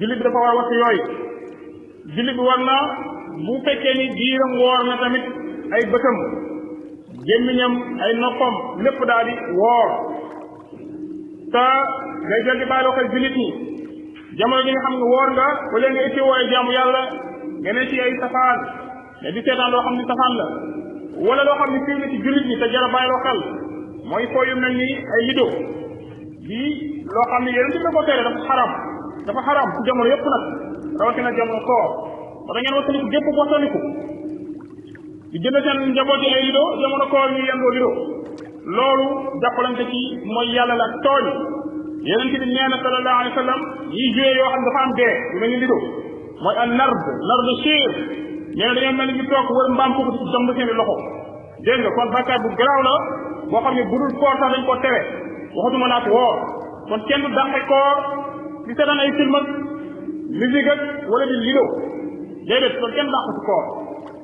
jullit bi dafa war a wattu yooyu jullit bi war na bu fekkee ni diiram woor na tamit ay bëtam gémmiñam ay noppam lépp daal di woor te ngay jël di bàyyiloo xel jullit ñi jamono ji nga xam ne woor nga wala nga itti wooye jaamu yàlla nga ne ci ay safaan ne di seetaan loo xam ni safaan la wala loo xam ni siiw na ci jullit ñi te jara bàyyiloo xel mooy foo yu mel ni ay lido di loo xam ne yéen ci da ko tere dafa xaram ci jamono yëpp nag rawatina jamono koor ba da ngeen wattandiku gépp wattandiku di jënd seen njaboot yi ay lido jamono koor ñu yendoo lido loolu jàppalante ci mooy yàlla la tooñ yeneen bi nee na sallallahu alayhi wa sallam yi joué yoo xam ne dafa am dee yu mel ni lido mooy an nard chir nee na dañoo mel ni ñu toog wër mbaam foofu ci jomb seen i loxo dégg nga kon bàkkaar bu garaaw la boo xam ne bu dul koor sax dañ ko tere waxatuma naat woor kon kenn du dàqe koor di seetaan ay film ak musique ak wala di lido déedéet kon kenn dàq ci koor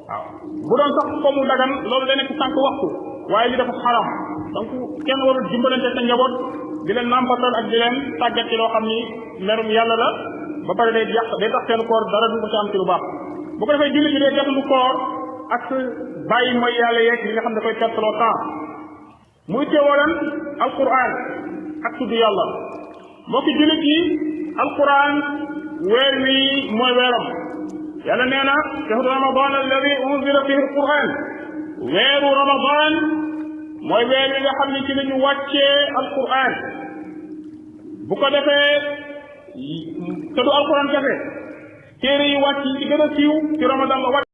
waaw bu doon sax ko mu dagan loolu day nekk sànq waxtu waaye li dafa xaram donc kenn warul dimbalante sa njaboot di leen nampatal ak di leen tàggat ci loo xam ni merum yàlla la ba pare day yàq day tax seen koor dara du ko ci am ci lu baax bu ko defee jullit bi day gàttandu koor ak bàyyi mooy yàlla yeeg li nga xam ne dafay perteloo temps muy teewoo leen alquran ak tudd yàlla mbokki jullit yi alquran weer wi mooy weeram yàlla nee na shahru ramadan alladi unzila fihi alquran weeru ramadan mooy weer wi nga xam ne ci la ñu wàccee alquran bu ko defee te du alquran jafe téere yi wàcc ci gën a siiw ci ramadan la wàcc